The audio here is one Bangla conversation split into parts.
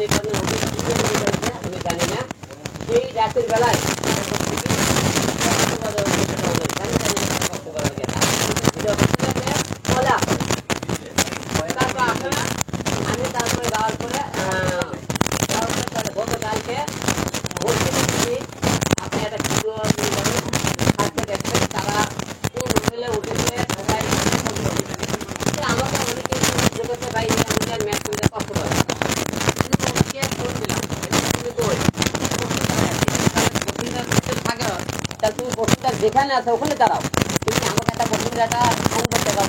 মনে করেন আমি জানি না সেই রাতের বেলায় আমি তারপরে যাওয়ার পরে গতকালকে আপনি একটা ভিডিও দেখবেন তারা কোন হোটেলে উঠেছে আমাকে অনেকে করতে ভাই ম্যাচ কষ্ট করে তুমি বসুন্ধরা যেখানে আছে ওখানে দাঁড়াও, তুমি আমাকে একটা বসুন্ধরাটা ফাইন করতে পারো,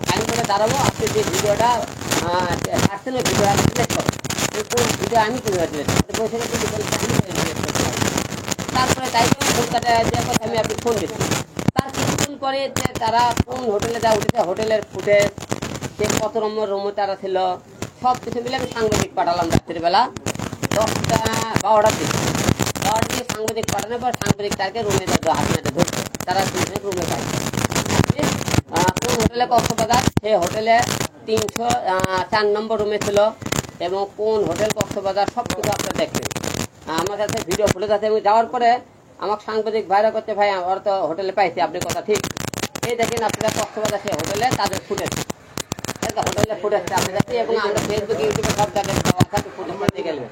ফাইন করে দাঁড়াবো। আপনি যে ভিডিওটা আসছেন ওই ভিডিওটা সিলেক্ট করো, কোন ভিডিও আমি বসে তারপরে তাই কলকাতা যে কথা আমি আপনি ফোন দিচ্ছি। তার কিছুক্ষণ পরে যে তারা কোন হোটেলে যা উঠেছে, হোটেলের ফুটেজ, সে কত নম্বর রুমে তারা ছিল, সব কিছু মিলে আমি সাংবাদিক পাঠালাম রাত্রিবেলা 10টা 12টার দিকে। 12টার দিকে সাংবাদিক পাঠানোর পর সাংবাদিক তাকে রুমে হাতে ধরছে, তারা রুমে পায় কোন হোটেলে কক্সবাজার, সে হোটেলে 304 নম্বর রুমে ছিল এবং কোন হোটেল কক্সবাজার সব কিছু আপনারা দেখবেন। আমার কাছে ভিডিও ফুটেজ আছে। এবং যাওয়ার পরে আমাকে সাংবাদিক ভাইরা করতে, ভাই ওরা তো হোটেলে পাইছি, আপনি কথা ঠিক। এই দেখেন আপনারা কক্সবাজার সে হোটেলে তাদের ফুটেজ, হোটেলে ফুটেজটা আপনি দেখি এবং আমরা ফেসবুক ইউটিউবে সব জায়গায় ফুটেজ দিয়ে গেলেন,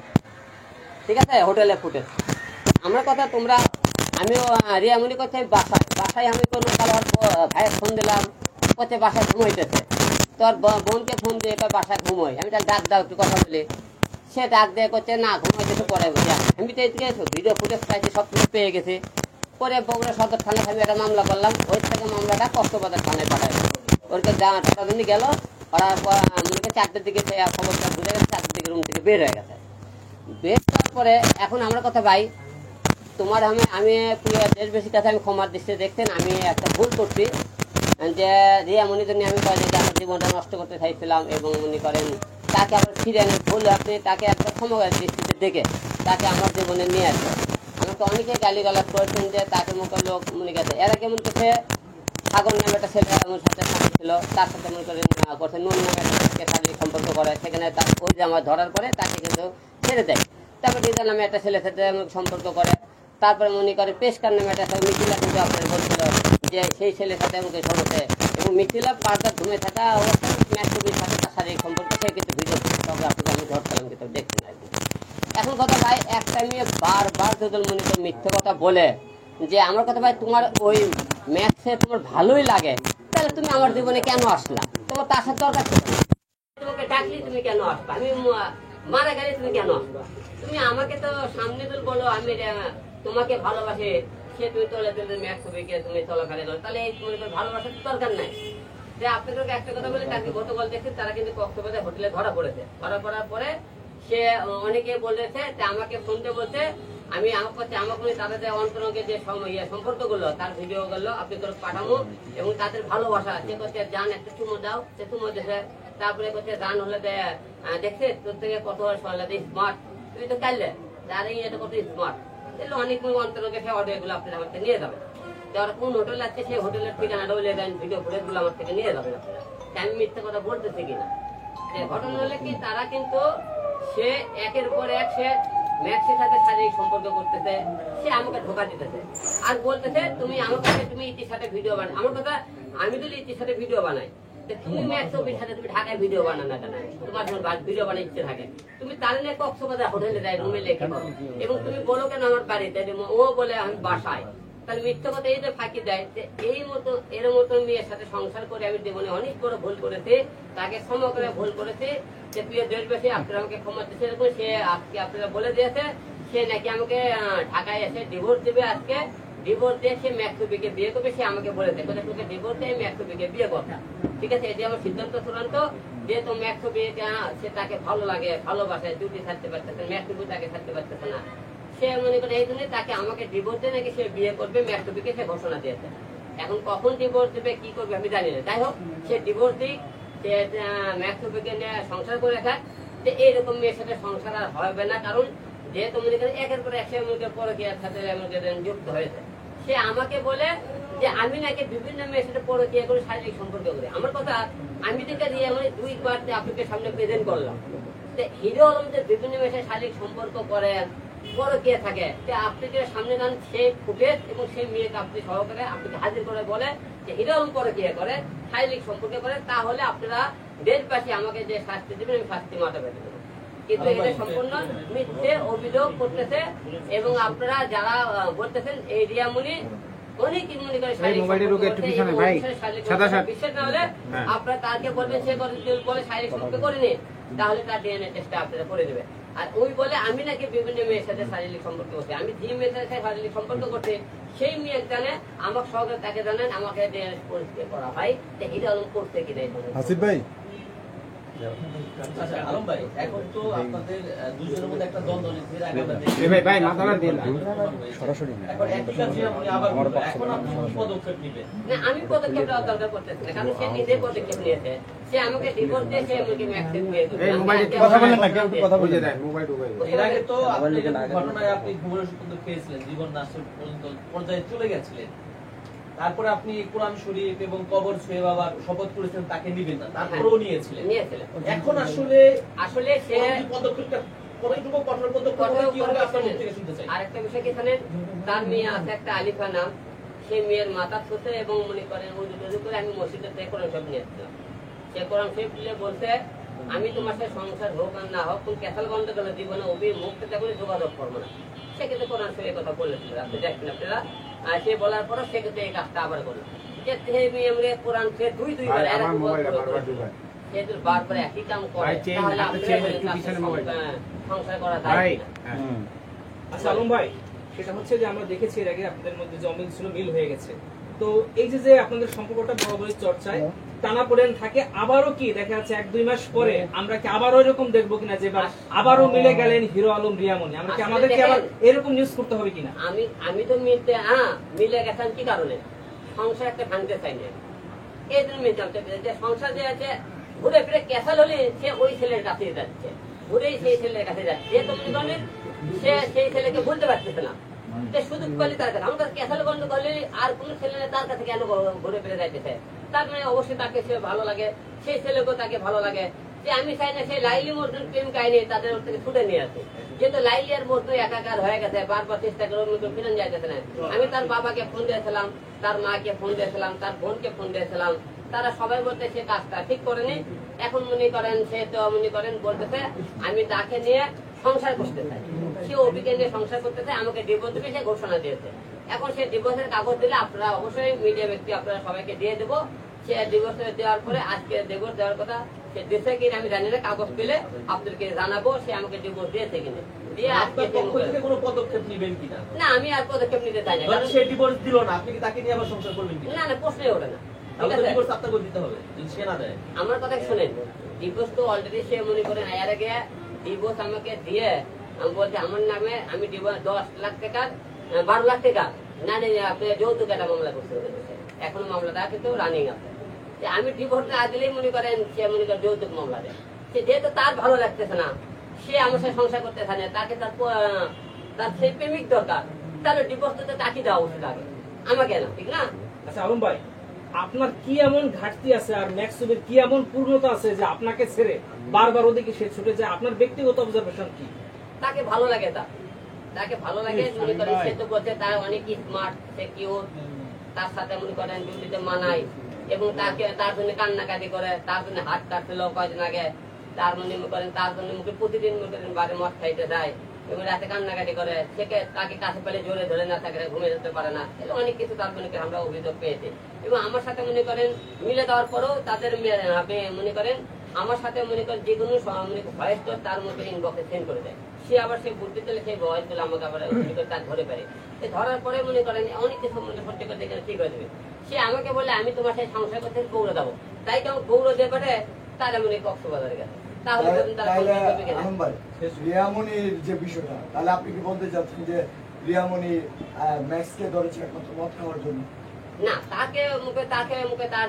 ঠিক আছে। হোটেলে ফুটেজ আমার কথা তোমরা, আমিও রিয়ামনি করতে বাসায় আমি কোনো ভাইয়ের ফোন দিলাম, করছে বাসায় ঘুমাইতেছে, তোর বোনকে ফোন দিয়ে বাসায় ঘুমোই, আমি তার ডাক দাও একটু কথা বলি, সে ডাক দিয়ে করছে না ঘুমাইতেছে পরে। আমি তো এদিকে ভিডিও ফুটেজ পাইছি, সব কিছু পেয়ে গেছি। পরে বগুড়া সদর থানায় আমি একটা মামলা করলাম, ওই থেকে মামলাটা কক্সবাজার থানায় পাঠাই। ওরকে টাকা দিন গেল, ওরা 4টার দিকে খবরটা বুঝে গেছে, 4টার দিকে রুম থেকে বের হয়ে গেছে। বের হওয়ার পরে এখন আমার কথা ভাই, তোমার আমি দেশবাসীর কাছে আমি ক্ষমার দৃষ্টি দেখছেন, আমি একটা ভুল করছি যে রিয়ামনির জন্য আমি কয়েক আমার জীবনটা নষ্ট করতে চাইছিলাম এবং মনে করেন তাকে আবার ফিরে আনে ভুল, আপনি তাকে একটা ক্ষমার দৃষ্টিতে দেখে তাকে আমার জীবনে নিয়ে আসবে। আমাকে অনেকে গালিগালাজ করেছেন যে তাকে মুখের লোক মনে গেছে। এরা কেমন করছে, সাগর নামে একটা ছেলে আমার সাথে ছিল, তার সাথে মনে করেন করছে নুন নামে একটা শারীরিক সম্পর্ক করে, সেখানে তার ওই যে আমার ধরার পরে তাকে কিন্তু ছেড়ে দেয়। তারপরে রিজা নামে একটা ছেলের সাথে সম্পর্ক করে, তারপরে মনে করে পেশকার নামে একটা মিথিলা কিন্তু আপনার বলছিল যে সেই ছেলের সাথে আমাকে সমস্যা, এবং মিথিলা পার্টার ঘুমে থাকা অবস্থায় ম্যাচুবির সাথে তার শারীরিক সম্পর্ক, সে কিন্তু ভিডিও আপনাকে আমি ধরছিলাম কিন্তু দেখছেন আর কি। এখন কথা ভাই, একটা মেয়ে বারবার যদি মনে করি মিথ্যে কথা বলে যে আমার কথা ভাই তোমার ওই ম্যাথে তোমার ভালোই লাগে, তাহলে তুমি আমার জীবনে কেন আসলা? তোমার তো আসার দরকার ছিল, তোমাকে ডাকলি তুমি কেন আসবা? আমি মারা গেলে তুমি কেন আসবা? তুমি আমাকে তো সামনে তো বলো আমি তোমাকে ভালোবাসি, সে তুমি তোলে তুলে ম্যাথ ছবিকে তুমি চলাকালে করো, তাহলে এই মনে করি ভালোবাসার দরকার নাই। যে আপনাদেরকে একটা কথা বলে, তাকে গতকাল দেখছি তারা কিন্তু কক্সবাজার হোটেলে ধরা পড়েছে। ধরা পড়ার পরে সে অনেকে বলেছে যে আমাকে শুনতে বলছে, আমি আমাকে তাদের অন্তরঙ্গে যে সম্পর্ক গুলো তার ভিডিও গুলো আপনি করে পাঠাবো এবং তাদের ভালোবাসা, সে করছে জান একটা চুমো দাও, সে চুমো দিয়েছে। তারপরে করছে জান হলে দেখছে তোর থেকে কত স্মার্ট, তুই তো কাইলে তারই এটা কত স্মার্ট, তাহলে অনেক অন্তরঙ্গে সে অডিও গুলো আপনার আমার থেকে নিয়ে যাবে। যারা কোন হোটেল আছে সেই হোটেলের ঠিকানাটা বলে দেন, ভিডিও ফুটেজ গুলো আমার থেকে নিয়ে যাবে আপনারা। আমি মিথ্যে কথা বলতেছি কিনা, ঘটনা হলে কি তারা কিন্তু সে একের পর এক সে ম্যাক্সের সাথে শারীরিক সম্পর্ক করতেছে, সে আমাকে ধোকা দিতেছে আর বলতেছে তুমি আমার কাছে তুমি ইতির সাথে ভিডিও বানাই। আমার কথা, আমি যদি ইতির সাথে ভিডিও বানাই, তুমি ম্যাক্সের সাথে তুমি ঢাকায় ভিডিও বানানো না, তোমার যখন ভিডিও বানাই ইচ্ছে থাকে, তুমি তার নিয়ে কক্সবাজার হোটেলে যাই রুমে লেখে করো এবং তুমি বলো কেন আমার বাড়িতে, ও বলে আমি বাসায়, তাহলে মিথ্যা কথা এই যে ফাঁকি দেয়। যে এই মতো এর মতো মেয়ের সাথে সংসার করে আমি জীবনে অনেক বড় ভুল করেছি, তাকে ক্ষমা করে ভুল করেছি। যে প্রিয় দেশবাসী আপনারা আমাকে ক্ষমা দিচ্ছে, সে আজকে আপনারা বলে দিয়েছে সে নাকি আমাকে ঢাকায় এসে ডিভোর্স দেবে। আজকে ডিভোর্স দিয়ে সে ম্যাক্সুবিকে বিয়ে করবে, সে আমাকে বলেছে তোকে ডিভোর্স দিয়ে ম্যাক্সুবিকে বিয়ে করবে। ঠিক আছে, এটি আমার সিদ্ধান্ত চূড়ান্ত। যেহেতু ম্যাক্সুবি সে তাকে ভালো লাগে, ভালোবাসে, ডিউটি ছাড়তে পারতেছে, ম্যাক্সুবি তাকে ছাড়তে পারতেছে না, সে মনে করে এই জন্য তাকে আমাকে ডিভোর্স দিয়ে নাকি সে বিয়ে করবে ম্যাক্সুবিকে, সে ঘোষণা দিয়েছে। এখন কখন ডিভোর্স দেবে কি করবে আমি জানি না, যাই হোক সে ডিভোর্স দিক, সে ম্যাক্সুবিকে নিয়ে সংসার করে খায়। যে এইরকম মেয়ের সাথে সংসার আর হবে না, কারণ যেহেতু মনে করেন একের পর একশো পরে গিয়ে সাথে যুক্ত হয়েছে। সে আমাকে বলে যে আমি নাকি বিভিন্ন মেয়ের সাথে পরকীয়া করে শারীরিক সম্পর্ক করি। আমার কথা আমি যেটা দিয়ে আমি 2 বার আপনাদের সামনে প্রেজেন্ট করলাম যে হিরো আলম যে বিভিন্ন মেয়ের সাথে শারীরিক সম্পর্ক করে পরকীয়া থাকে, আপনাদের সামনে গান সেই ফুটেজ এবং সেই মেয়েকে আপনি সহকারে আপনাকে হাজির করে বলে যে হিরো আলম পরকীয়া করে শারীরিক সম্পর্ক করে, তাহলে আপনারা দেশবাসী আমাকে যে শাস্তি দেবেন আমি শাস্তি মাথা পেতে দেবো। কিন্তু এটা সম্পূর্ণ মিথ্যে অভিযোগ করতেছে এবং আপনারা যারা বলতেছেন এই রিয়ামণি অনেক মনে করে বিশ্বাস না হলে আপনারা তাকে বলবেন সে বলে শারীরিক সম্পর্ক করেনি, তাহলে তার ডিএনএ টেস্টটা আপনারা করে দেবে। আর ওই বলে আমি নাকি বিভিন্ন মেয়ের সাথে শারীরিক সম্পর্ক করছি, আমি যে মেয়ের সাথে শারীরিক সম্পর্ক করছি সেই মেয়ে জানে, আমার সহকারে তাকে জানেন, আমাকে ডিএনএ পরীক্ষা করা হয় যে হিরো আলম করতে কিনা। হাসিফ ভাই, আচ্ছা আলম ভাই, এখন তো আপনাদের দুজনের মধ্যে একটা দ্বন্দ্ব সরাসরি এখন আপনি পদক্ষেপ নেবেন? না, আমি পদক্ষেপ নেওয়ার দরকার করতেছি না, কারণ সে নিজে পদক্ষেপ নিয়েছে। সে আমাকে ডিভোর্স দিয়ে সে আমাকে ম্যাক্সিম দিয়ে দিবে। এর আগে তো আপনি ঘটনায় আপনি ঘুরে পর্যন্ত পেয়েছিলেন, জীবন নাশের পর্যন্ত পর্যায়ে চলে গেছিলেন। তারপরে আপনি কোরআন শরীফ এবং কবর ছুঁয়ে বাবা শপথ করেছেন তাকে নিবেন না, তারপরেও নিয়েছিলেন। এখন আসলে সে পদক্ষেপটা কতটুকু কঠোর পদক্ষেপ কি হবে আপনার মুখ থেকে শুনতে চাই। আরেকটা বিষয় কি জানেন, তার মেয়ে আছে একটা আলিফা নাম, সেই মেয়ের মাথা ছুঁতে এবং মনে করেন উজু করে আমি মসজিদে থেকে কোরআন শরীফ নিয়ে আসছিলাম। সে কোরআন শরীফ নিয়ে বলছে আমি তোমার সাথে সংসার হোক আর না হোক, কোন ক্যাসাল বন্ধ করে দিব না, অভি মুখতে তেমনি যোগাযোগ করবো না। সে কিন্তু কোরআন শরীফের কথা বলেছিল, আপনি দেখবেন আপনারা। আর সে বলার পরও সে কিন্তু এই কাজটা আবার করলো যে কোরআন সে দুইবার যেহেতু বারবার একই কাম করে, সংসার করা যায়। আচ্ছা আলম ভাই, সেটা হচ্ছে যে আমরা দেখেছি এর আগে আপনাদের মধ্যে যে অমিল ছিল মিল হয়ে গেছে, তো এই যে আপনাদের সম্পর্কটা বরাবরই চর্চায় টানাপোড়েন থাকে, আবারও কি দেখা যাচ্ছে 1-2 মাস পরে আমরা কি আবারও এরকম দেখবো কিনা যে আবারও মিলে গেলেন হিরো আলম রিয়ামণি? আমরা কি আমাদেরকে আবার এরকম নিউজ করতে হবে কিনা? আমি তো মিলে গেছিলাম কি কারণে, সংসার একটা ভাঙতে চাই না, এই জন্য মিলতে যে সংসার যে আছে ঘুরে ফিরে ক্যাসাল হলে সে ওই ছেলের কাছে যাচ্ছে, ঘুরেই সেই ছেলের কাছে যাচ্ছে, যেহেতু মনে করেন সে সেই ছেলেকে বলতে পারতেছে না, সুযোগ পেলে তার কাছে। আমার কাছে ক্যাসাল গন্ড করলে আর কোন ছেলে তার কাছে কেন ঘুরে ফিরে যাইতেছে, তার মানে অবশ্যই তাকে সে ভালো লাগে, সেই ছেলেকেও তাকে ভালো লাগে। যে আমি চাই না সেই লাইলি মর্দুন প্রেম কাহিনী তাদের ওর থেকে ছুটে নিয়ে আসে, যেহেতু লাইলি আর মর্দুন একাকার হয়ে গেছে, বারবার চেষ্টা করে ওর মতো ফিরে যাইতেছে না। আমি তার বাবাকে ফোন দিয়েছিলাম, তার মাকে ফোন দিয়েছিলাম, তার বোনকে ফোন দিয়েছিলাম, তারা সবাই বলতে সে কাজটা ঠিক করেনি। এখন মনে করেন সে তো মনে করেন বলতেছে আমি তাকে নিয়ে সংসার করতে চাই, সে অভিকে নিয়ে সংসার করতে চাই, আমাকে ডিভোর্স দেবে সে ঘোষণা দিয়েছে। এখন সে ডিভোর্সের কাগজ দিলে আপনারা অবশ্যই মিডিয়া ব্যক্তি আপনারা সবাইকে দিয়ে দেবো। সে ডিভোর্স দেওয়ার পরে আজকে ডিভোর্স দেওয়ার কথা সে দিয়েছে কিনা আমি জানি না, কাগজ পেলে আপনাদেরকে জানাবো সে আমাকে ডিভোর্স দিয়েছে কিনা। দিয়ে আজকে কোনো পদক্ষেপ নেবেন কিনা? না, আমি আর পদক্ষেপ নিতে চাই না, কারণ সে ডিভোর্স দিল না, আপনি কি তাকে নিয়ে আবার সংসার করবেন কিনা? না, প্রশ্নই ওঠে না। ডিভোর্স আপনাকে দিতে হবে যদি সে না দেয়। আমার কথা শুনেন, ডিভোর্স তো অলরেডি সে মনে করেন এর আগে ডিভোর্স আমাকে দিয়ে আমি বলছি আমার নামে আমি ডিভোর্স 10 লাখ টাকা 12 লাখ টাকা না নিয়ে আপনি যৌতুক একটা মামলা করতে হয়েছে, এখনো মামলাটা কিন্তু রানিং আছে। আমি ডিভোর্স না দিলেই মনে করেন সে মনে করেন যৌতুক মামলা দেয়। সে যেহেতু তার ভালো লাগতেছে না, সে আমার সাথে সংসার করতে চায় না, তাকে তার সেই প্রেমিক দরকার, তাহলে ডিভোর্স তো তাকে দেওয়া উচিত আগে, আমাকে না, ঠিক না? আচ্ছা আলম ভাই, আপনার কি এমন ঘাটতি আছে আর ম্যাক্সুবের কি এমন পূর্ণতা আছে যে আপনাকে ছেড়ে বারবার ওদিকে সে ছুটে যায়? আপনার ব্যক্তিগত অবজারভেশন কি? তাকে ভালো লাগে, তাকে ভালো লাগে, মনে করেন সে তো বলছে তার অনেক স্মার্ট, সে কিউট, তার সাথে মনে করেন ডিউটিতে মানায় এবং তাকে তার জন্য কান্নাকাটি করে, তার জন্য হাত কাটছিল কয়েকদিন আগে, তার মনে করেন তার জন্য মুখে প্রতিদিন মনে করেন বাড়ি মদ খাইতে যায় এবং রাতে কান্নাকাটি করে, তাকে কাছে পেলে জোরে ধরে না থাকে, ঘুমিয়ে যেতে পারে না, অনেক কিছু তার মনে করেন আমরা অভিযোগ পেয়েছি। এবং আমার সাথে মনে করেন মিলে দেওয়ার পরেও তাদের মনে করেন আমার সাথে মনে করেন যে কোনো ভয়েস তো তার মধ্যে ইনবক্সে সেন্ড করে দেয়, সে আবার সে বুদ্ধি চলে সেই ভয়েস গুলো আমাকে আবার তার ধরে পারে, ধরার পরে মনে করেন অনেক কিছু মনে সত্যি করে দেখে ঠিক হয়ে দেবে। সে আমাকে বলে আমি তোমার সাথে সংসার করতে গৌরব দেবো, তাই কেমন গৌরব দিয়ে পারে তারা মনে কক্সবাজারে গেছে। রিয়ামণির যে বিষয়টা, তাহলে আপনি কি বলতে চাচ্ছেন যে রিয়ামণি ম্যাক্সকে ধরেছে একমাত্র মদ খাওয়ার জন্য? না, তাকে মুখে তার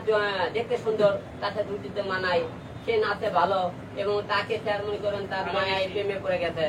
দেখতে সুন্দর, তার সাথে দুটিতে মানায়, সে নাচে ভালো এবং তাকে স্যার মনে করেন তার মায়ায় প্রেমে পড়ে গেছে,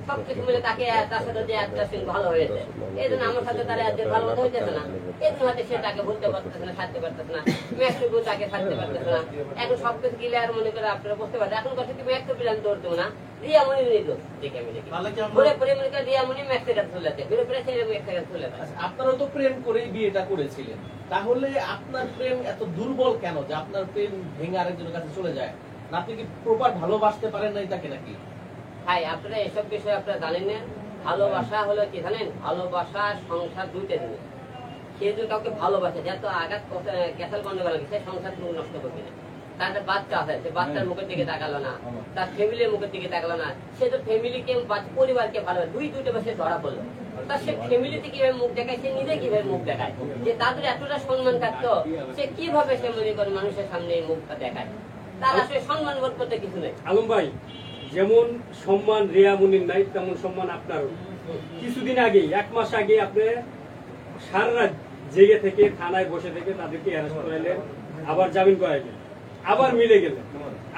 সবকিছু মিলে তাকে তার সাথে যে অ্যাডজাস্টিং ভালো হয়েছে, এই জন্য আমার সাথে তার অ্যাডজাস্ট ভালো মতো হইতেছে না, এই জন্য হয়তো সে তাকে ভুলতে পারতেছে না, ছাড়তে পারতেছে না, ম্যাক্সটুকু তাকে ছাড়তে পারতেছে না। এখন সবকিছু ক্লিয়ার মনে করে আপনারা বুঝতে পারছেন। এখন কথা কি ম্যাক্স টুকু আমি ধরতে না, রিয়ামণি নিল দেখে আমি দেখি ঘুরে পরে মনে করে রিয়ামণি ম্যাক্সের কাছে চলে যাচ্ছে, ঘুরে পরে সেই ম্যাক্সের কাছে চলে যাচ্ছে। আপনারা তো প্রেম করেই বিয়েটা করেছিলেন, তাহলে আপনার প্রেম এত দুর্বল কেন যে আপনার প্রেম ভেঙে আরেকজনের কাছে চলে যায়? না আপনি কি প্রপার ভালোবাসতে পারেন নাই তাকে নাকি? ভাই আপনারা এসব বিষয়ে আপনারা জানেন না। ভালোবাসা হলো কি জানেন, ভালোবাসা সংসার দুইটা জিনিস। সে যদি কাউকে ভালোবাসে, যত আঘাত ক্যাসাল গন্ডগোল লাগে, সে সংসার তুমি নষ্ট করবে না। তার একটা বাচ্চা আছে, সে বাচ্চার মুখের দিকে তাকালো না, তার ফ্যামিলির মুখের দিকে তাকালো না, সে তো ফ্যামিলিকে পরিবারকে ভালোবাসে, দুইটা বছর ধরা পড়লো। তার সে ফ্যামিলিতে কিভাবে মুখ দেখায়, সে নিজে কিভাবে মুখ দেখায়, যে তাদের এতটা সম্মান থাকতো, সে কিভাবে সে মনে করে মানুষের সামনে এই মুখটা দেখায়। তার আসলে সম্মান বোধ করতে কিছু নেই। আলম ভাই, যেমন সম্মান রিয়ামনির নাই, তেমন সম্মান আপনারও। কিছুদিন আগে, 1 মাস আগে আপনি সারা রাত জেগে থেকে থানায় বসে থেকে তাদেরকে অ্যারেস্ট করাইলেন, আবার জামিন করাইলেন, আবার মিলে গেলেন,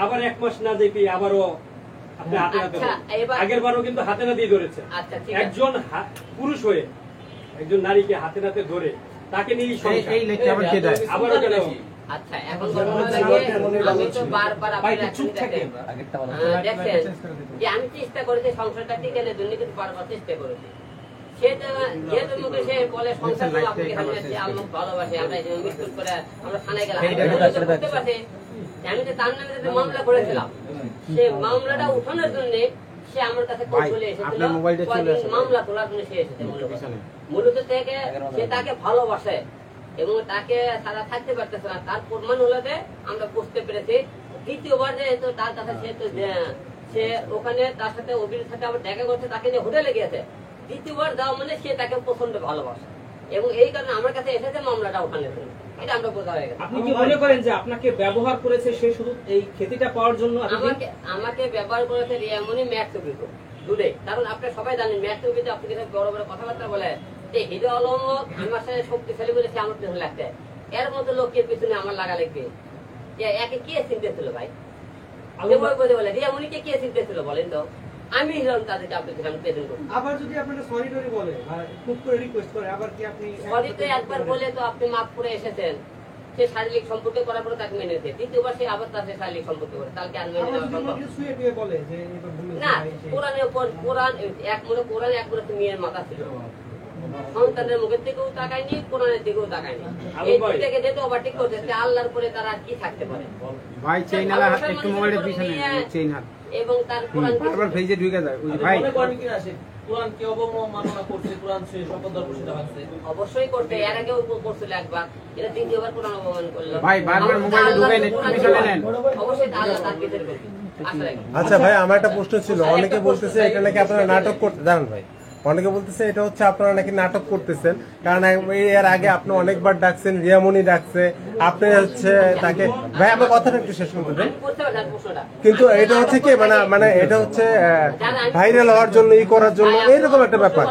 আবার 1 মাস না যেতে আবারও আপনি হাতে নাতে আগের বারও কিন্তু হাতে নাতেই ধরেছেন। একজন পুরুষ হয়ে একজন নারীকে হাতে নাতে ধরে তাকে নিয়ে আবারও কেন? আচ্ছা, এখন আমি তো বারবার দেখছেন যে আমি চেষ্টা করেছি সংসারটা টিকানোর জন্য, কিন্তু বারবার চেষ্টা করেছি। সে যেহেতু মুখে সে বলে সংসার আমাকে ভালোবাসে, আমরা মৃত্যুর করে আমরা থানায় গেলাম, বুঝতে পারছি আমি তো তার নামে মামলা করেছিলাম। সে মামলাটা উঠানোর জন্য সে আমার কাছে চলে এসেছিল, মামলা তোলার জন্য সে এসেছে। মূলত থেকে সে তাকে ভালোবাসে এবং তাকে তারা থাকতে পারতেছে না, তার প্রমাণ হলো যে আমরা বুঝতে পেরেছি। দ্বিতীয়বার যেহেতু তার কাছে সে ওখানে তার সাথে অভির সাথে আবার দেখা করছে, তাকে নিয়ে হোটেলে গিয়েছে। দ্বিতীয়বার যাওয়া মানে সে তাকে প্রচন্ড ভালোবাসে এবং এই কারণে আমার কাছে এসেছে মামলাটা ওখানে। এটা আমরা বোঝা হয়ে গেছে। আপনি কি মনে করেন যে আপনাকে ব্যবহার করেছে সে শুধু এই খেতিটা পাওয়ার জন্য? আমাকে ব্যবহার করেছে রিয়ামণি ম্যাক্সবিতে দুটোই। কারণ আপনারা সবাই জানেন ম্যাক্সবিতে আপনি কিছু বড় বড় কথাবার্তা বলে যে হিরো আলম আমার সাথে শক্তিশালী বলেছে আমার পিছনে লাগতে, এর মধ্যে লোকের পিছনে আমার লাগা লাগবে। যে একে কে চিনতে ছিল ভাই? বলে রিয়ামণিকে কে চিনতে ছিল বলেন তো? আমি হিরণ তাদেরকে আপনাদের সামনে প্রেজেন্ট করি। আবার যদি আপনারা সরি টরি বলে খুব করে রিকোয়েস্ট করে, আবার কি আপনি সরিতে একবার বলে তো আপনি মাফ করে এসেছেন, সে শারীরিক সম্পর্ক করার পরে তাকে মেনে নিতে, দ্বিতীয়বার সে আবার তার শারীরিক সম্পর্ক করে, তাকে আর মেনে নেওয়া সম্ভব না। কোরআনের উপর কোরআন এক মনে কোরআন এক মনে মেয়ের মাথা ছিল, সন্তানের মুখের দিকেও তাকায়নি, কোরআনের দিকেও তাকায়নি। এই দুইটাকে যেতে ওভারটেক করতেছে, আল্লাহর পরে তারা কি থাকতে পারে? ভাই চেইনালা একটু মোবাইলের পিছনে চেইনাল এবং তার কোরআন বারবার ফেজে ঢুকে যায় ওই ভাই মনে করেন কি না সে কোরআনকে অবমাননা করছে, কোরআন সে শপথ প্রসিদ্ধ হচ্ছে? অবশ্যই করতে, এর আগেও করছিল একবার, এটা দ্বিতীয়বার কোরআন অবমান করলো। ভাই বারবার মোবাইলে ঢুকে নেট পিছনে নেন, অবশ্যই আল্লাহ তার বিচার করবে। আচ্ছা ভাই, আমার একটা প্রশ্ন ছিল। অনেকে বলতেছে এটা নাকি আপনারা নাটক করতে জানেন ভাই, অনেকে বলতেছে এটা হচ্ছে আপনারা নাকি নাটক করতেছেন, কারণ এর আগে আপনি অনেকবার ডাকছেন, রিয়ামণি ডাকছে, আপনি হচ্ছে তাকে। ভাই আমার কথাটা একটু শেষ করতে দেন। কিন্তু এটা হচ্ছে কি মানে এটা হচ্ছে ভাইরাল হওয়ার জন্য, ই করার জন্য, এইরকম একটা ব্যাপার।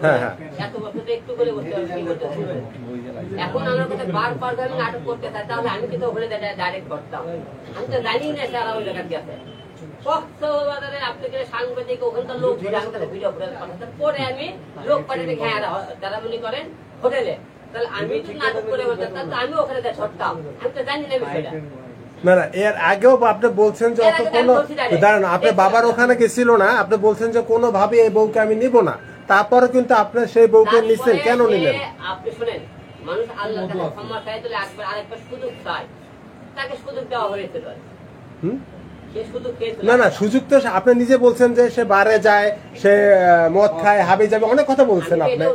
হ্যাঁ হ্যাঁ, এখন আমার কাছে বারবার আমি নাটক করতে চাই, তাহলে আমি কিন্তু ওখানে ডাইরেক্ট করতাম। আমি তো জানি না তারা ওই জায়গা আছে কক্সবাজারে আপনি সাংবাদিক ওখানকার লোক ভিডিও পরে আমি লোক পাঠিয়ে খেয়ে যারা মনে করেন হোটেলে, তাহলে আমি যদি নাটক করে বলতাম তাহলে আমি ওখানে ছড়তাম। আমি তো জানি না বিষয়টা। না না, এর আগেও আপনি বলছেন যে অত কোনো দাঁড়ান, আপনার বাবার ওখানে গেছিল না, আপনি বলছেন যে কোনো ভাবে এই বউকে আমি নিব না, তারপরে কিন্তু আপনি সেই বউকে নিচ্ছেন, কেন নিলেন? আপনি শুনেন, মানুষ আল্লাহর কাছে ক্ষমা চায়, তাহলে আরেকবার সুযোগ চায়, তাকে সুযোগ দেওয়া হয়েছে। না না, সুযোগ তো আপনি নিজে বলছেন যে সে বারে যায়, সে মদ খায়, হাবি যাবে, অনেক কথা বলছেন আপনি।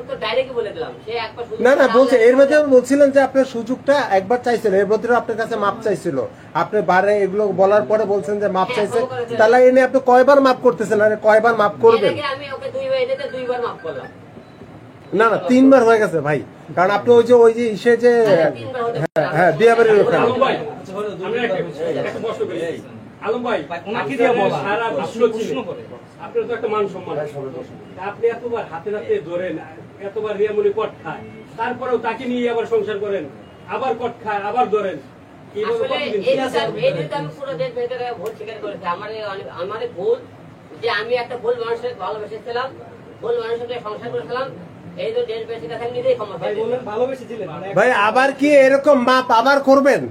না না বলছে, এর মধ্যে বলছিলেন যে আপনার সুযোগটা একবার চাইছিল, এর মধ্যে আপনার কাছে মাপ চাইছিল, আপনি বারে এগুলো বলার পরে বলছেন যে মাপ চাইছে, তাহলে এনে আপনি কয়বার মাপ করতেছেন আর কয়বার মাপ করবেন? না না, 3 বার হয়ে গেছে ভাই, কারণ আপনি ওই যে ইসে যে হ্যাঁ দিয়াবাড়ির ওখানে। আলম ভাই, সারা বিশ্ব প্রশ্ন করে আপনার তো একটা মান সম্মান, আপনি এতবার হাতে হাতে ধরেন, এতবার রিয়ামণি কট খায়, তারপরেও তাকে নিয়ে আবার সংসার করেন, আবার কট খায়, আবার ধরেন। আমার ভুল যে আমি একটা ভুল মানুষের ভালোবেসেছিলাম, ভুল মানুষের সাথে সংসার করেছিলাম, এই তো দেশ বেশি কথা নিজেই ক্ষমা ভাই বললেন ভালোবেসেছিলেন মানে ভাই আবার কি এরকম মাপ আবার করবেন?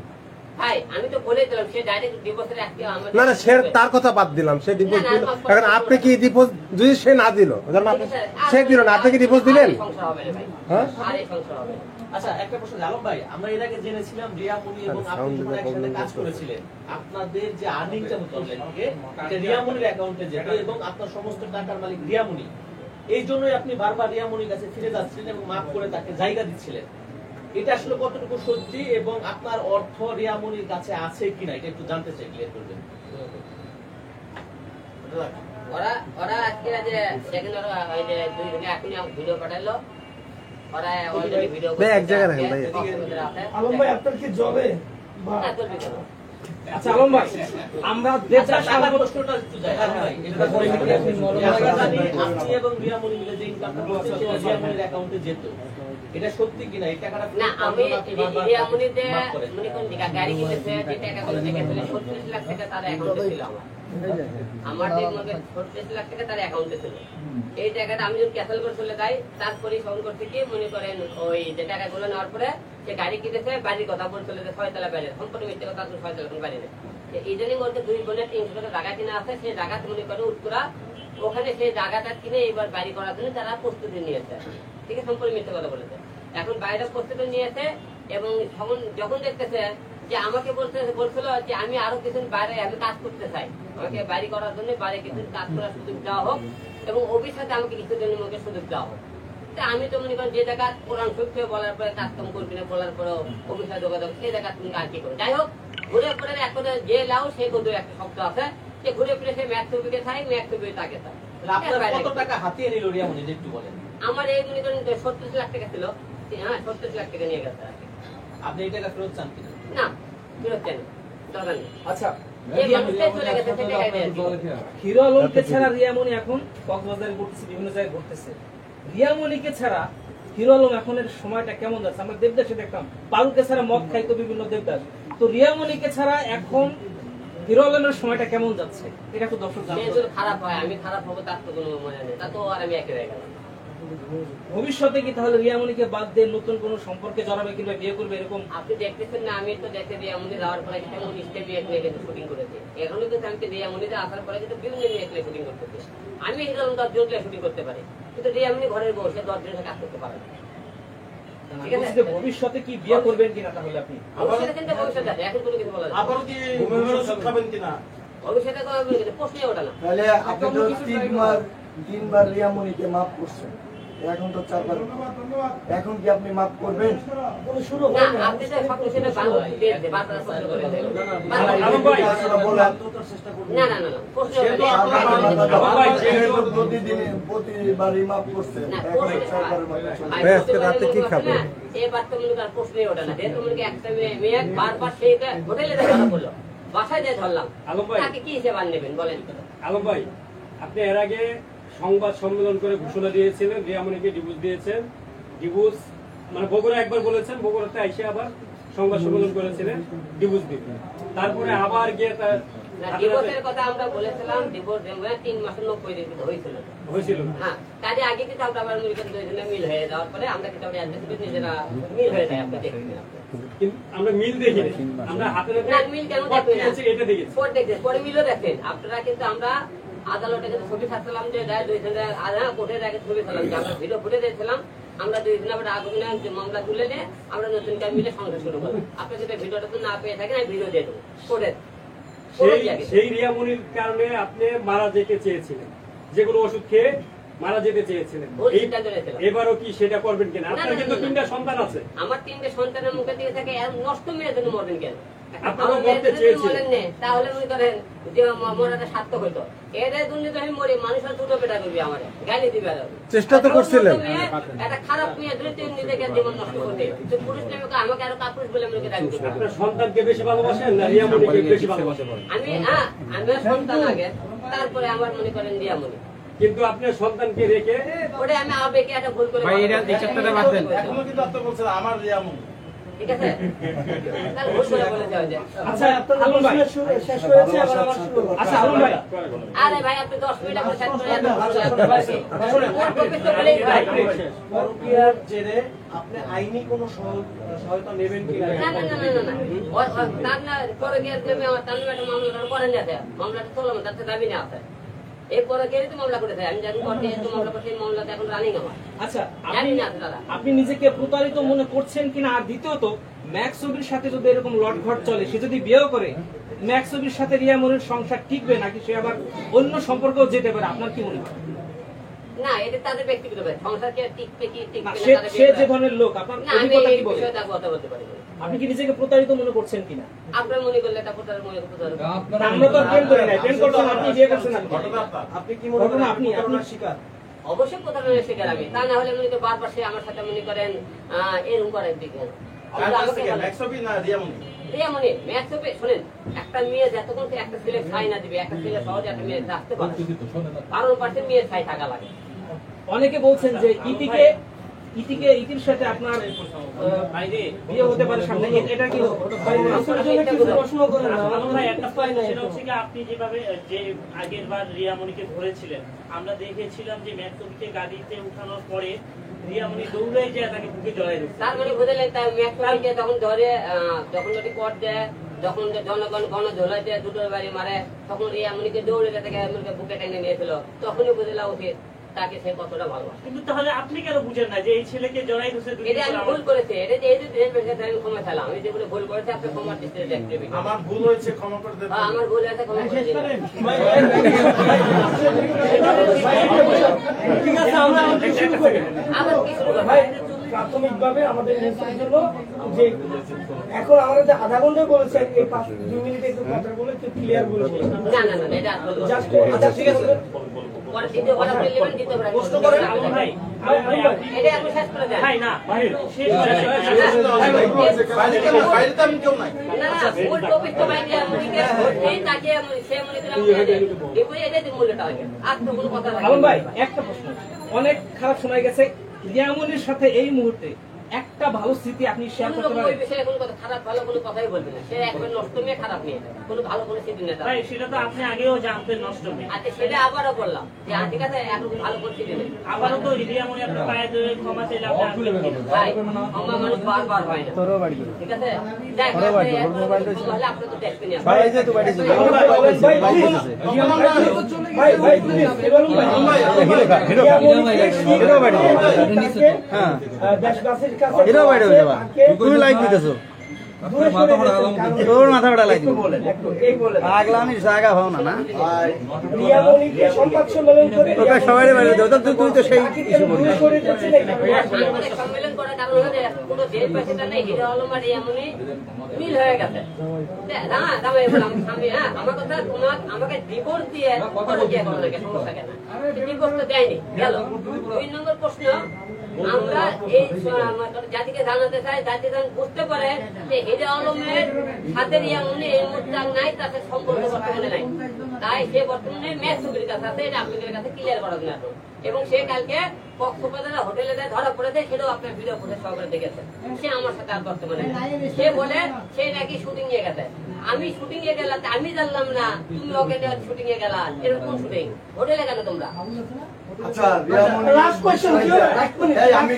ভাই আমি তো বলে দিলাম সে ডাইরেক্ট ডিভোর্সের একটা না না, সে তার কথা বাদ দিলাম, সে ডিভোর্স দিল। এখন আপনি কি ডিভোর্স যদি সে না দিল, ধরুন আপনি সে দিল না, আপনি কি ডিভোর্স দিলেন? সংসার হবে না ভাই, হ্যাঁ? আর এই সংসার হবে না। আচ্ছা একটা প্রশ্ন আলম ভাই, আমরা এর আগে জেনেছিলাম রিয়ামণি এবং আপনি যখন একসাথে কাজ করেছিলেন, আপনাদের যে আর্নিংটা হতো অনলাইন থেকে এটা রিয়ামণির অ্যাকাউন্টে যেত এবং আপনার সমস্ত টাকার মালিক রিয়ামণি। এই জন্যই আপনি বারবার রিয়ামণির কাছে ফিরে যাচ্ছিলেন এবং মাফ করে তাকে জায়গা দিচ্ছিলেন। এটা আসলে কতটুকু সত্যি এবং আপনার অর্থ রিয়ামণির কাছে আছে কিনা এটা একটু জানতে চাই, ক্লিয়ার করবেন। ওরা আজকে যে সেকেন্ড ওই যে 2 দিনে এখনই ভিডিও পাঠালো, ওরা অলরেডি ভিডিও ভাই, এক জায়গায় রাখেন ভাই। আলম ভাই আপনার কি জবে বা আচ্ছা আলম ভাই, আমরা দেবদাস আমার প্রশ্নটা একটু যায় আলম ভাই, এটা পরে একটু দেখেন। আমরা জানি আপনি এবং রিয়ামণি মিলে যে ইনকামটা করছেন সেটা রিয়ামণির অ্যাকাউন্টে যেত, এটা সত্যি কিনা? এই টাকাটা না আমি রিয়ামণি যে মাফ করেন। মনে কোন দিকে গাড়ি কিনেছে যে টাকাগুলো দেখেছিল 36 লাখ টাকা তার অ্যাকাউন্টে ছিল আমার যে মনে 36 লাখ টাকা তার অ্যাকাউন্টে ছিল। এই টাকাটা আমি যখন ক্যান্সেল করে চলে যাই, তারপরে ফোন করতে কি মনে করেন ওই যে টাকাগুলো নেওয়ার পরে যে গাড়ি কিনেছে বাড়ির কথা বলে চলে যায় 6 তলা বাড়ি, সম্পূর্ণ মিথ্যে কথা, 6 তলা কোন বাড়ি নেই। ইদানিং ওর 2 বোনের 300 টাকা জায়গা কিনা আছে, সেই জায়গা মনে করে উত্তরা ওখানে সেই জায়গাটা কিনে এবার বাড়ি করার জন্য তারা প্রস্তুতি নিয়েছে, ঠিক আছে, সম্পূর্ণ মিথ্যে কথা বলেছে। এখন বাইরে প্রস্তুতি নিয়েছে এবং যখন দেখতেছে যে আমাকে বলছিল যে আমি আরো কিছুদিন বাইরে আমি কাজ করতে চাই, আমাকে বাড়ি করার জন্য বাইরে কিছুদিন কাজ করার সুযোগ দেওয়া হোক এবং অফিসে আমাকে কিছুদিন আমাকে সুযোগ দেওয়া হোক। আমি তো মনে করেন যে জায়গা কোরআন সত্যি বলার পরে কাজকাম করবি না, বলার পরেও অফিসে যোগাযোগ, সেই জায়গা তুমি আর কি করো। যাই হোক, ঘুরে ফিরে একটা যে লাও সে কিন্তু একটা শব্দ আছে, যে ঘুরে ফিরে সে ম্যাথ ছবিকে চাই, ম্যাথ ছবি তাকে চাই। আপনার কত টাকা হাতিয়ে নিল রিয়ামণি একটু বলেন। আমার এই মনে করেন 36 লাখ টাকা ছিল, হ্যাঁ 36 লাখ টাকা নিয়ে গেছে। আপনি এই টাকা ফেরত চান কিনা? না ফেরত চাই না, দরকার নেই। আচ্ছা এই মানুষটাই চলে গেছে, সে টাকা দিয়ে দিয়েছে। হিরো আলমকে ছাড়া রিয়ামণি এখন কক্সবাজারে ঘুরতেছে, বিভিন্ন জায়গায় ঘুরতেছে। রিয়ামণিকে ছাড়া হিরো আলম এখনের সময়টা কেমন যাচ্ছে? আমরা দেবদাসে দেখতাম পারুকে ছাড়া মদ খাইতো বিভিন্ন দেবদাস, তো রিয়ামণিকে ছাড়া এখন হিরো আলমের সময়টা কেমন যাচ্ছে এটা একটু দর্শক সে জানতে যদি চায়। খারাপ হয়, আমি খারাপ হবো তার তো কোনো মনে নেই, তা তো আর আমি একে হয়ে গেলাম। ভবিষ্যতে কি তাহলে রিয়ামণিকে বাদ দিয়ে নতুন কোনো সম্পর্কে জড়াবে কিংবা বিয়ে করবে এরকম? আপনি দেখতেছেন না, আমি তো দেখতে রিয়ামণি যাওয়ার পরে কিন্তু এমন স্টেপ নিয়ে কিন্তু শুটিং করেছি। এখনো কিন্তু আমি রিয়ামণিতে আসার পরে কিন্তু বিভিন্ন নিয়ে শুটিং করতেছি। আমি হিরো 10 জন শুটিং করতে পারি, কিন্তু রিয়ামণি ঘরের বউ, সে 10 জনের কাজ করতে পারে না। ঠিক আছে, বলছি যে ভবিষ্যতে কি বিয়ে করবেন কিনা তাহলে আপনি? ভবিষ্যতে কিন্তু ভবিষ্যৎ আছে, এখন কোনো কিছু বলা যায় না। আবারও কি ভবিষ্যৎ খাবেন কিনা? ভবিষ্যতে কোনো কিছু প্রশ্নই ওঠে না। তাহলে আপনি তো 3বার রিয়ামণিকে মাফ করছেন, এখন তো 4বার, এখন কি আপনি মাফ করবেন? না, আপনি তো সব কিছু দিয়ে বারবার প্রশ্ন করে দেন। আলম ভাই, না না না না, প্রশ্ন ওঠে না। প্রতিবারই মাফ করছেন, না, এখন 4বার মাফ করছেন। ভাই, আজকে রাতে কি খাবেন? এবার তো মনে করেন প্রশ্নই ওঠে না। যেহেতু মনে করেন একটা মেয়ে বারবার সেইটা হোটেলে ধরা পড়লো, বাসায় দিয়ে ধরলাম, আলম ভাই, তাকে কি হিসেবে আর নেবেন বলেন? আলম ভাই, আপনি এর আগে সংবাদ সম্মেলন করে ঘোষণা দিয়েছিলেন রিয়ামণিকে ডিভোর্স দিয়েছেন। ডিভোর্স মানে বগুড়া একবার বলেছেন, বগুড়াতে এসে আবার সংবাদ সম্মেলন করেছিলেন ডিভোর্স দিবেন, তারপরে আবার গিয়ে তার না, ডিভোর্সের কথা আমরা বলেছিলাম, ডিভোর্স 3 মাসের 90 দিন হয়েছিল। হয়েছিল। হ্যাঁ, কাজে আগে কিন্তু আমরা আবার মনে করেন 2 জনে মিল হয়ে যাওয়ার পরে আমরা কিন্তু আমরা অ্যাডজাস্ট করে নিজেরা মিল হয়ে যায়। আপনি দেখবেন কিন্তু আমরা মিল দেখিনি, আমরা হাতে না, মিল কেন দেখবেন না? এটা দেখেছি। পরে দেখবেন, পরে মিলও দেখেন আপনারা। কিন্তু আমরা আদালতে কিন্তু ছবি থাকলাম যে 2 জনের কোর্টের আগে ছবি থাকলাম যে আমরা ভিডিও ফুটে দিয়েছিলাম, আমরা 2 দিন আবার আগুনে মামলা তুলে নিয়ে আমরা নতুন কাজ মিলে সংসার শুরু করবো। আপনি যদি ভিডিওটা তো না পেয়ে থাকেন, আমি ভিডিও দিয়ে দেবো কোর্টের। সেই রিয়ামণির কারণে আপনি মারা যেতে চেয়েছিলেন, যেগুলো ওষুধ খেয়ে মারা যেতে চেয়েছিলেন, ভুল সিদ্ধান্ত নিয়েছিলাম। এবারও কি সেটা করবেন কিনা? না, আপনার না, কিন্তু না, 3টা সন্তান আছে। আমার 3টে সন্তানের মুখে দিয়ে থাকে, এর নষ্ট মেয়ের জন্য মরবেন কেন? আপনারা আমার মেয়ের মরতে জন্য চেয়েছিলেন। মরেন নে, তাহলে মনে করেন যে মরাটা সার্থক হইতো। এদের দুর্নীতি আমি মরি, মানুষের দুটো পেটা করবি, আমার গালি দিবে। চেষ্টা তো করছিলেন। একটা খারাপ মেয়ে দুর্নীতি থেকে জীবন নষ্ট করতে, তো পুরুষ নামে আমাকে আরো কাপুরুষ বলে আমাকে দাবি করবে। আপনার সন্তানকে বেশি ভালোবাসেন না রিয়ামণিকে বেশি ভালোবাসেন? আমি সন্তান আগে, তারপরে আমার মনে করেন রিয়ামণি। কিন্তু আপনার সন্তানকে রেখে ওটা আমি আবেগে একটা ভুল করে এখনো কিন্তু আপনি বলছেন আমার রিয়ামণি। ঠিক আছে? তার ভুল করে বলেছে ওই যে। আচ্ছা আলম ভাই, শেষ হয়েছে আবার আমার শুরু হলো। আচ্ছা আলম ভাই, আরে ভাই আপনি 10 মিনিট আপনি শেষ করে এত ভালো লাগছে। ওর টপিক তো বলেই ভাই। পরকীয়ার জেরে আপনি আইনি কোনো সহায়তা নেবেন কি না? না না না না না তার না পরে গিয়ে দেবে আমার তার নামে একটা মামলা করেন না মামলাটা চলবে তার সাথে দাবি না আছে এরপরে গিয়ে তো মামলা করেছে আমি জানি করতে তো মামলা করতে এই মামলাটা এখন রানিং আমার আচ্ছা জানি না দাদা আপনি নিজেকে প্রতারিত মনে করছেন কিনা? আর দ্বিতীয়ত ম্যাক্সবির সাথে যদি এরকম লটঘট চলে, সে যদি বিয়েও করে, ম্যাক্সবির সাথে রিয়া মনির সংসার টিকবে নাকি সে আবার অন্য সম্পর্কেও যেতে পারে? আপনার কি মনে হয়? না এটা তাদের ব্যক্তিগত ব্যাপার সংসার কি টিকবে কি না, টিকবে না সে তাদের সে যে ব্যক্তিগত ধরনের লোক, আপনার না আমি অভিজ্ঞতা এই কি বলে? বিষয়ে তার কথা বলতে পারি না। আপনি কি নিজেকে প্রতারিত মনে করছেন কিনা? আপনার মনে করলে এটা কোথায় মনে করতে পারবেন না, আমরা তো প্রেম করি নাই, প্রেম করছেন আপনি, বিয়ে করছেন আপনি। আপনি কি মনে করেন ঘটনা আপনি আপনার শিকার? অবশ্যই কোথাও শিকার আমি তা না হলে মনে করেন বারবার সে আমার সাথে মনে করেন এরকম করার দিকে রিয়ামনি ম্যাক্সপে শুনেন একটা মেয়ে যতক্ষণ একটা ছেলে ছাই না দিবে একটা ছেলে সহজে একটা মেয়ে রাখতে পারে কারণ পাশে মেয়ে ছাই থাকা লাগে অনেকে বলছেন যে ইতির সাথে আপনার বিয়ে হতে পারে সামনে, এটা কি প্রশ্ন করেন না, আমরা একটা সেটা হচ্ছে কি আপনি যেভাবে যে আগের বার রিয়ামণিকে ধরেছিলেন, আমরা দেখেছিলাম যে ম্যাক্সবিকে গাড়িতে উঠানোর পরে রিয়ামণি দৌড়ে যায় তাকে বুকে জড়াই দিচ্ছে। তার মানে বুঝলেন তাই ম্যাক্সকে তখন ধরে যখন যদি কোর্ট দেয় যখন জনগণ গণধোলাই দেয় দুটোর বাড়ি মারে তখন রিয়ামণিকে দৌড়ে থেকে বুকে টেনে নিয়েছিল তখনই বুঝলা উচিত তাকে সে কতটা ভালোবাসে। কিন্তু তাহলে আপনি কেন বুঝেন না যে এই ছেলেকে জড়াই ধরছে? এটা আমি ভুল করেছি এটা যে এই যে দেশ বেঁচে আমি ক্ষমা চাইলাম আমি যেগুলো ভুল করেছি আপনি ক্ষমার দৃষ্টিতে দেখতে আমার ভুল হয়েছে, ক্ষমা করে দেবেন। আমার ভুল আছে ক্ষমা করে দিন। ঠিক আছে আমরা শুরু করি। আবার কি শুরু করবো? ভাই প্রাথমিকভাবে আমাদের মেসেজ হলো যে এখন আমাদের যে আধা ঘন্টা বলেছেন এই 2 মিনিটে একটু কথা বলে একটু ক্লিয়ার বলে বলুন। না না না এটা আসলে দোষ। জাস্ট আচ্ছা ঠিক আছে পরে দ্বিতীয় কথা বলে নেবেন দ্বিতীয় কথা প্রশ্ন করেন। ভাই এটা আপনি শেষ করে দেন ভাই না শেষ করে না না ভুল টপিক তো ভাই আমাকে এই তাকে সে মনে করেন এবারে এটা দিয়ে মূল্যটা হয় আর তো কোনো কথা আলম ভাই একটা প্রশ্ন, অনেক খারাপ শোনা গেছে, রিয়ামনির সাথে এই মুহূর্তে একটা ভালো স্মৃতি আপনি শেয়ার করতে ওই পারেন? বিষয়ে কোনো কথা খারাপ ভালো কোনো কথাই বলবে না সে একবার নষ্ট মেয়ে খারাপ মেয়ে কোনো ভালো কোনো স্মৃতি নেই তার। ভাই সেটা তো আপনি আগেও জানতেন নষ্ট মেয়ে। আচ্ছা সেটা আবারও বললাম যে ঠিক আছে এখন ভালো কোনো স্মৃতি নেই আবারও তো রিয়ামণি আপনার পায়ে ধরে ক্ষমা চাইলে আপনি আসবেন কি? ভাই ক্ষমা মানুষ বারবার হয় না ঠিক আছে দেখ তাহলে আপনি তো দেখবেন ভাই এই যে তো বাইরে যাবে ভাই ভাই প্লিজ বলুন ভাই হিরো বাইরে হ্যাঁ দেশবাসীর কাছে হিরো বাইরে হয়ে যাবে তুমি লাইক দিতেছো তোর মাথা বড় লাইক বলেন একটু এই বলেন আগলামি জায়গা ভাও না না রিয়ামণিকে সংবাদ সম্মেলন করে ওকে সবাই বাইরে দাও তো তুই তো সেই কিছু বলিস সম্মেলন করার কারণ হলো যে কোনো দেশবাসীটা নেই হিরো আলম আর রিয়ামণি মিল হয়ে গেছে না দাম আমি আমার কথা তোমার আমাকে ডিভোর্স দিয়ে কি এখন লাগে সমস্যা কেন ডিভোর্স তো দেয়নি গেল 2 নম্বর প্রশ্ন আমরা এই জাতিকে জানাতে চাই জাতি যেন বুঝতে পারে যে হিরো আলমের সাথে রিয়ামণি এই মুহূর্তে নাই তাদের সম্পর্ক বর্তমানে নাই তাই সে বর্তমানে ম্যাক্সবির কাছে আছে এটা আপনাদের কাছে ক্লিয়ার করা দিন এবং সে কালকে কক্সবাজার হোটেলে ধরা পড়েছে সেটাও আপনার ভিডিও ফুটেজ সহকারে দেখেছে সে আমার সাথে আর বর্তমানে সে বলে সে নাকি শুটিং এ গেছে আমি শুটিং এ গেলাম আমি জানলাম না তুমি ওকে শুটিং এ গেলা এরকম কোন শুটিং হোটেলে কেন তোমরা আচ্ছা রিয়ামণি লাস্ট কোশ্চেন কি এই আমি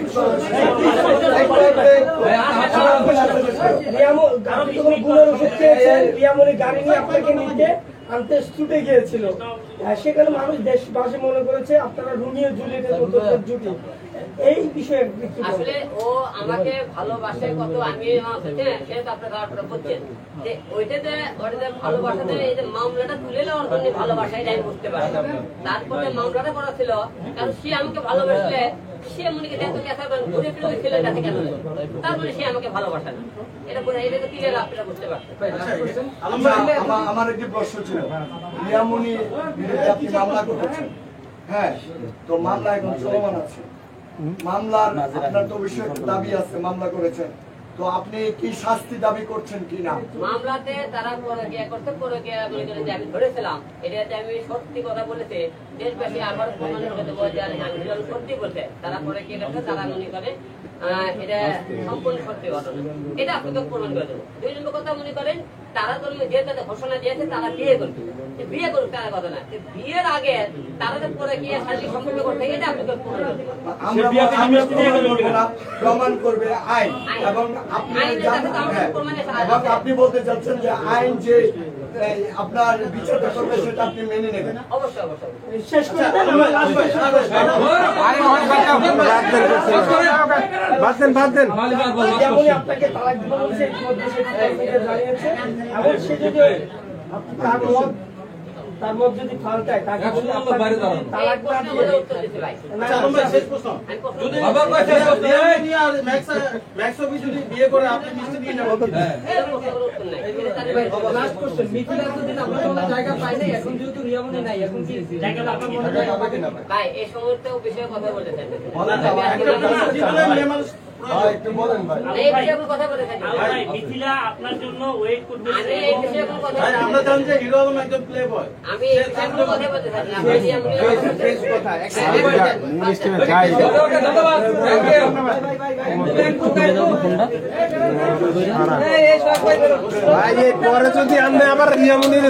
রিয়ামণি গাড়ি নিয়ে আপনাকে নিতে আনতে ছুটে গিয়েছিল সেখানে মানুষ দেশবাসী মনে করেছে আপনারা রোমিও জুলিয়েটের মতো জুটি এই বিষয়ে আসলে ও আমাকে ভালোবাসে কত আমি সে তো আপনারা বলছেন যে ওইটাতে ভালোবাসাতে এই যে মামলাটা তুলে নেওয়ার জন্য ভালোবাসা এটা আমি বুঝতে পারি তারপরে মামলাটা করা ছিল কারণ সে আমাকে ভালোবাসলে সে মনে করি দেখো কেসা ঘুরে ফিরে ওই ছেলের কাছে কেন তারপরে সে আমাকে ভালোবাসে না এটা বোঝা এটা তো ক্লিয়ার আপনারা বুঝতে পারছেন আমার একটি প্রশ্ন ছিল রিয়ামণি বিরুদ্ধে আপনি মামলা করেছেন হ্যাঁ তো মামলা এখন চলমান আছে মামলার আপনার তো অবশ্যই দাবি আছে মামলা করেছেন তো আপনি কি শাস্তি দাবি করছেন কিনা মামলাতে তারা পরে গিয়ে করতে পরে গিয়ে মনে করেন যে আমি ধরেছিলাম এটা যে আমি সত্যি কথা বলেছি দেশবাসী আবার প্রমাণ করে দেবো যে আমি সত্যি বলতে তারা পরে গিয়ে করতে তারা মনে করে এটা সম্পূর্ণ সত্যি ঘটনা। এটা আপনাকে প্রমাণ করে দেবো। 2 নম্বর কথা মনে করেন তারা ধর্মে যে তাদের ঘোষণা দিয়েছে তারা বিয়ে করবে, বিয়ে করুক তারা কথা না, বিয়ের আগে তারা যে পরে গিয়ে শারীরিক সম্পর্ক করতে এটা আপনাকে প্রমাণ করে দেবো। প্রমাণ করবে আইন এবং আপনি বলতে চাচ্ছেন যে আইন যে আপনার বিচারটা করবে সেটা আপনি মেনে নেবেন। অবশ্যই অবশ্যই। শেষ করে দেন। বাদ দেন যেমনই আপনাকে তালাক দিতে বলছে ইতিমধ্যে সে আপনাকে জানিয়েছে, এবং সে যদি তার মত যদি ফালতায় তাকে যদি আপনাকে তালাক না দিয়ে উত্তর দিতে ভাই। শেষ প্রশ্ন, যদি যদি বিয়ে করে আপনি মিষ্টি দিয়ে নেবেন, লাস্ট কোশ্চেন, মিথিলা এতদিন আপনার কোনো জায়গা পায় নাই, এখন যেহেতু রিয়ামনি নাই, এখন কি জায়গা আপনার মনে হয় ভাই এই সমস্ত বিষয়ে কথা বলতে চাই একটু বলেন ভাই। এই বিষয়ে কোনো কথা বলতে চাই আলম ভাই, মিথিলা আপনার জন্য ওয়েট করতেছে। আমি এই বিষয়ে কোনো কথা ভাই, আমরা জানি যে হিরো আলম একজন প্লে বয়। আমি এই বিষয়ে কোনো কথা বলতে চাই না। আপনি রিয়ামনি ভাই পরে যদি আপনি আবার রিয়ামনির